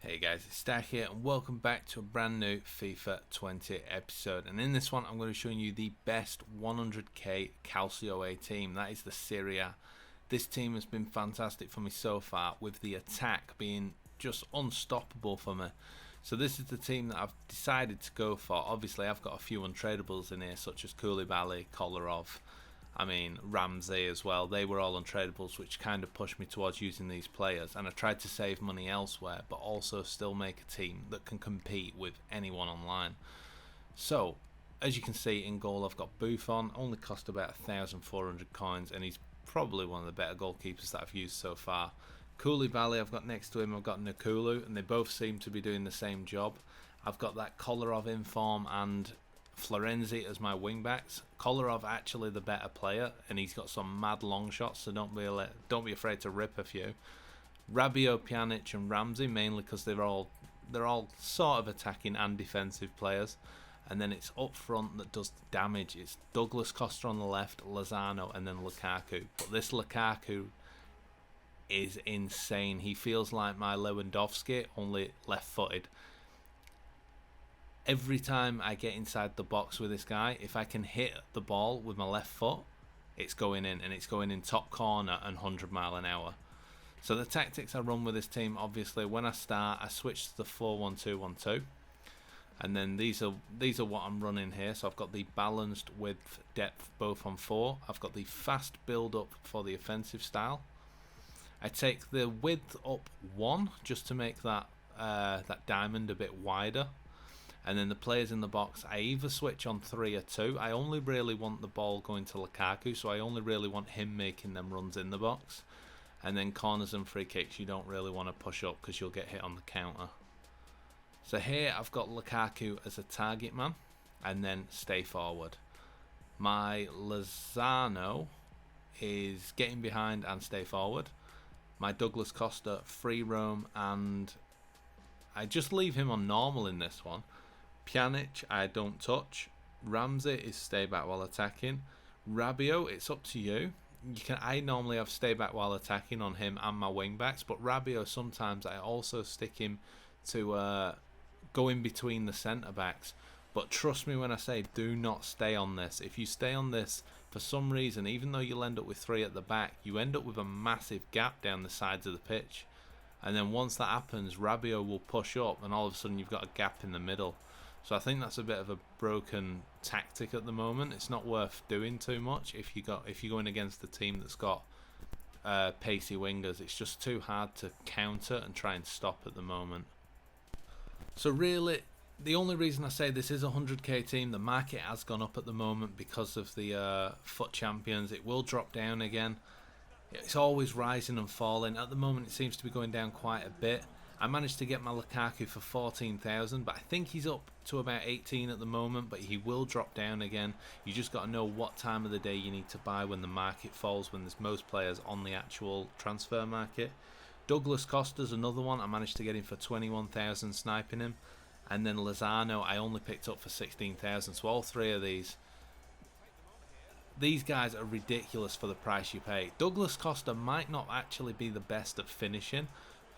Hey guys, it's Stack here and welcome back to a brand new FIFA 20 episode. And in this one I'm going to be showing you the best 100k CALCIA team. That is the Serie A. This team has been fantastic for me so far, with the attack being just unstoppable for me. So this is the team that I've decided to go for. Obviously I've got a few untradables in here, such as Koulibaly, Kolarov, Ramsey as well. They were all untradables, which kind of pushed me towards using these players, and I tried to save money elsewhere but also still make a team that can compete with anyone online. So as you can see, in goal I've got Buffon. Only cost about 1,400 coins, and he's probably one of the better goalkeepers that I've used so far. Koulibaly I've got next to him, I've got Nakulu, and they both seem to be doing the same job. I've got that Kolarov in form and Florenzi as my wingbacks. Kolarov actually the better player, and he's got some mad long shots, so don't be afraid to rip a few. Rabiot, Pjanic and Ramsey, mainly because they're all sort of attacking and defensive players. And then it's up front that does the damage. It's Douglas Costa on the left, Lozano, and then Lukaku. But this Lukaku is insane. He feels like my Lewandowski, only left-footed. Every time I get inside the box with this guy, if I can hit the ball with my left foot, it's going in, and it's going in top corner and 100 mile an hour. So the tactics I run with this team, obviously when I start I switch to the 4-1-2-1-2, and then these are what I'm running here. So I've got the balanced width depth both on 4. I've got the fast build up for the offensive style. I take the width up 1 just to make that diamond a bit wider. And then the players in the box, I either switch on 3 or 2. I only really want the ball going to Lukaku, so I only really want him making them runs in the box. And then corners and free kicks, you don't really want to push up because you'll get hit on the counter. So here I've got Lukaku as a target man, and then stay forward. My Lozano is getting behind and stay forward. My Douglas Costa, free roam, and I just leave him on normal in this one. Pjanic I don't touch. Ramsey is stay back while attacking. Rabiot, it's up to you. I normally have stay back while attacking on him and my wing backs, but Rabiot sometimes I also stick him to go in between the centre backs. But trust me when I say, do not stay on this. If you stay on this, for some reason, even though you'll end up with 3 at the back, you end up with a massive gap down the sides of the pitch. And then once that happens, Rabiot will push up, and all of a sudden you've got a gap in the middle. So I think that's a bit of a broken tactic at the moment. It's not worth doing too much if you're going against a team that's got pacey wingers. It's just too hard to counter and try and stop at the moment. So really, the only reason I say this is a 100k team, the market has gone up at the moment because of the FUT Champions. It will drop down again. It's always rising and falling. At the moment it seems to be going down quite a bit. I managed to get my Lukaku for 14,000, but I think he's up to about 18 at the moment, but he will drop down again. You just got to know what time of the day you need to buy when the market falls, when there's most players on the actual transfer market. Douglas Costa's another one. I managed to get him for 21,000 sniping him. And then Lozano I only picked up for 16,000. So all 3 of these guys are ridiculous for the price you pay. Douglas Costa might not actually be the best at finishing,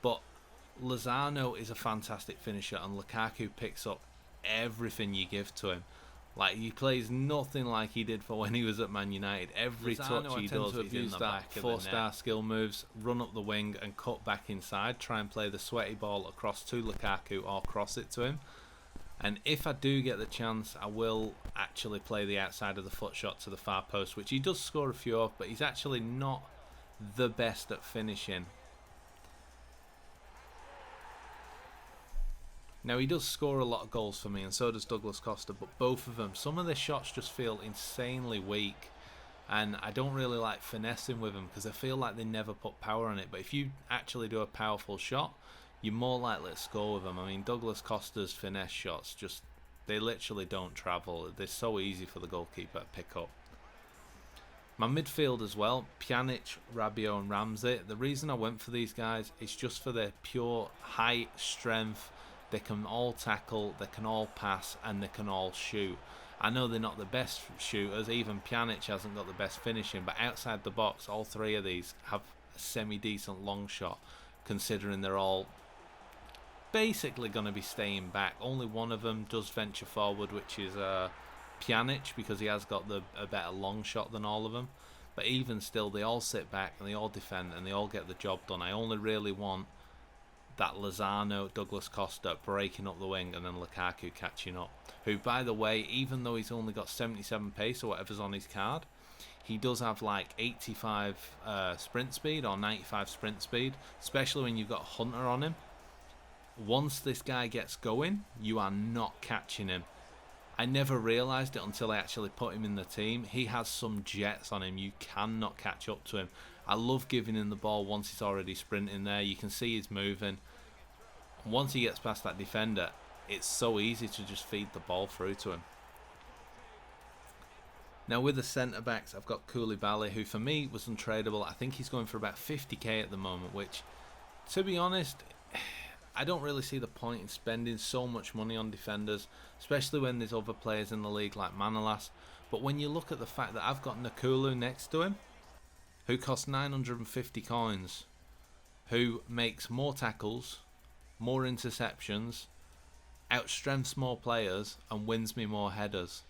but Lozano is a fantastic finisher, and Lukaku picks up everything you give to him. Like, he plays nothing like he did for when he was at Man United. Every touch he does is in the back of the net. 4-star skill moves, run up the wing and cut back inside, try and play the sweaty ball across to Lukaku or cross it to him. And if I do get the chance, I will actually play the outside of the foot shot to the far post, which he does score a few of, but he's actually not the best at finishing. Now, he does score a lot of goals for me, and so does Douglas Costa, but both of them, some of their shots just feel insanely weak, and I don't really like finessing with them because I feel like they never put power on it. But if you actually do a powerful shot, you're more likely to score with them. I mean, Douglas Costa's finesse shots, they literally don't travel. They're so easy for the goalkeeper to pick up. My midfield as well, Pjanic, Rabiot and Ramsey. The reason I went for these guys is just for their pure height, strength. They can all tackle, they can all pass, and they can all shoot. I know they're not the best shooters. Even Pjanic hasn't got the best finishing, but outside the box, all 3 of these have a semi-decent long shot, considering they're all basically going to be staying back. Only one of them does venture forward, which is Pjanic, because he has got a better long shot than all of them. But even still, they all sit back and they all defend and they all get the job done. I only really want that Lozano, Douglas Costa breaking up the wing and then Lukaku catching up. Who, by the way, even though he's only got 77 pace or whatever's on his card, he does have like 85 sprint speed or 95 sprint speed, especially when you've got Hunter on him. Once this guy gets going, you are not catching him. I never realised it until I actually put him in the team. He has some jets on him. You cannot catch up to him. I love giving him the ball once he's already sprinting there. You can see he's moving. Once he gets past that defender, it's so easy to just feed the ball through to him. Now with the centre-backs, I've got Koulibaly, who for me was untradeable. I think he's going for about 50k at the moment, which, to be honest, I don't really see the point in spending so much money on defenders, especially when there's other players in the league like Manolas. But when you look at the fact that I've got Nakulu next to him, who costs 950 coins, who makes more tackles, more interceptions, outstrengths more players, and wins me more headers.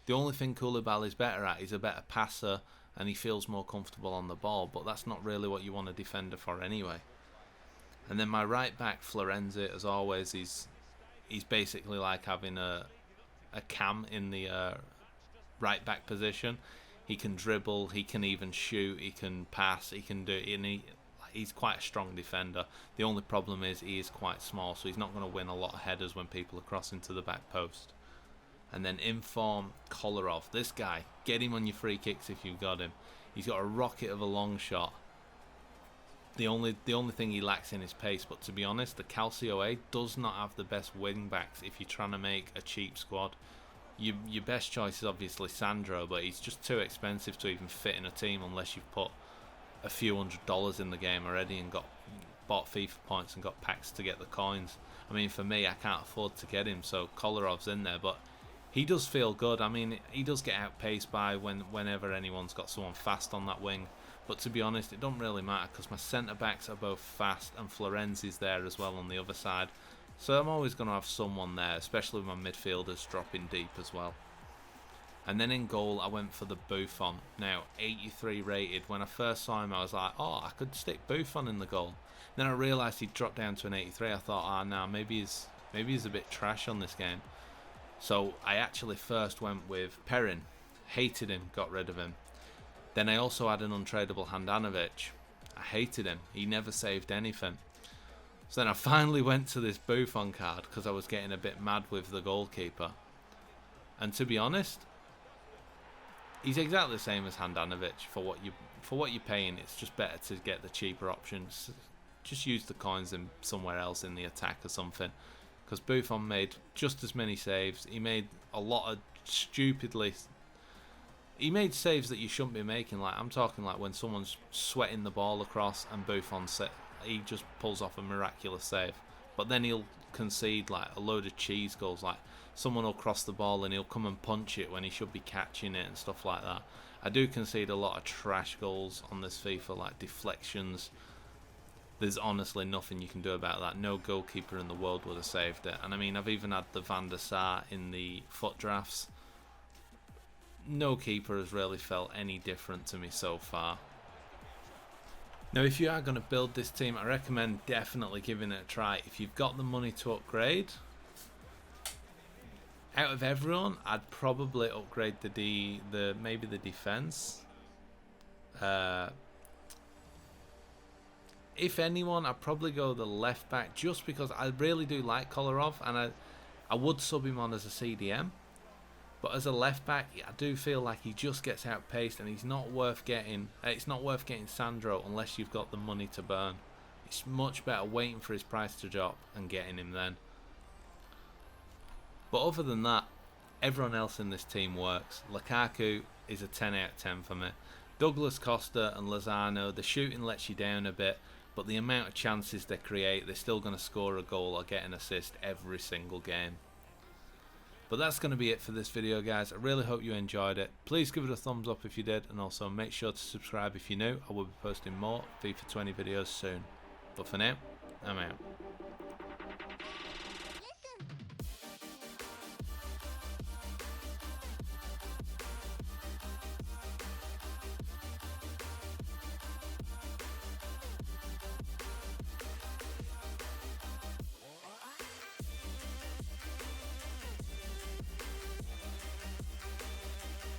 The only thing Koulibaly's better at is a better passer, and he feels more comfortable on the ball, but that's not really what you want a defender for anyway. And then my right back, Florenzi, as always, he's basically like having a cam in the right back position. He can dribble, he can even shoot, he can pass, he can do, and he's quite a strong defender. The only problem is he is quite small, so he's not going to win a lot of headers when people are crossing to the back post. And then in form, Kolarov. This guy, get him on your free kicks if you've got him. He's got a rocket of a long shot. The only thing he lacks in his pace, but to be honest, the CALCIA does not have the best wing backs if you're trying to make a cheap squad. Your best choice is obviously Sandro, but he's just too expensive to even fit in a team unless you've put a few $100s in the game already and bought FIFA points and got packs to get the coins. I mean, for me, I can't afford to get him, so Kolarov's in there, but he does feel good. I mean, he does get outpaced by whenever anyone's got someone fast on that wing. But to be honest, it don't really matter because my centre-backs are both fast and Florenzi's there as well on the other side. So I'm always going to have someone there, especially with my midfielders dropping deep as well. And then in goal, I went for the Buffon. Now, 83 rated. When I first saw him, I was like, oh, I could stick Buffon in the goal. Then I realised he'd dropped down to an 83. I thought, no, maybe he's a bit trash on this game. So I actually first went with Perrin. Hated him, got rid of him. Then I also had an untradeable Handanovic. I hated him. He never saved anything. So then I finally went to this Buffon card because I was getting a bit mad with the goalkeeper. And to be honest, he's exactly the same as Handanovic for what you're paying. It's just better to get the cheaper options. Just use the coins in somewhere else in the attack or something. Because Buffon made just as many saves. He made a lot of He made saves that you shouldn't be making. Like I'm talking like when someone's sweating the ball across and Buffon he just pulls off a miraculous save. But then he'll concede like a load of cheese goals. Like someone will cross the ball and he'll come and punch it when he should be catching it and stuff like that. I do concede a lot of trash goals on this FIFA, like deflections. There's honestly nothing you can do about that. No goalkeeper in the world would have saved it. And I mean, I've even had the Van der Sar in the foot drafts. No keeper has really felt any different to me so far. Now, if you are going to build this team, I recommend definitely giving it a try. If you've got the money to upgrade, out of everyone, I'd probably upgrade maybe the defense. If anyone, I'd probably go the left back just because I really do like Kolarov and I would sub him on as a CDM. But as a left back, I do feel like he just gets outpaced and he's not worth getting. It's not worth getting Sandro unless you've got the money to burn. It's much better waiting for his price to drop and getting him then. But other than that, everyone else in this team works. Lukaku is a 10 out of 10 for me. Douglas Costa and Lozano, the shooting lets you down a bit, but the amount of chances they create, they're still going to score a goal or get an assist every single game. But that's going to be it for this video, guys. I really hope you enjoyed it. Please give it a thumbs up if you did, and also make sure to subscribe if you're new. I will be posting more FIFA 20 videos soon. But for now, I'm out.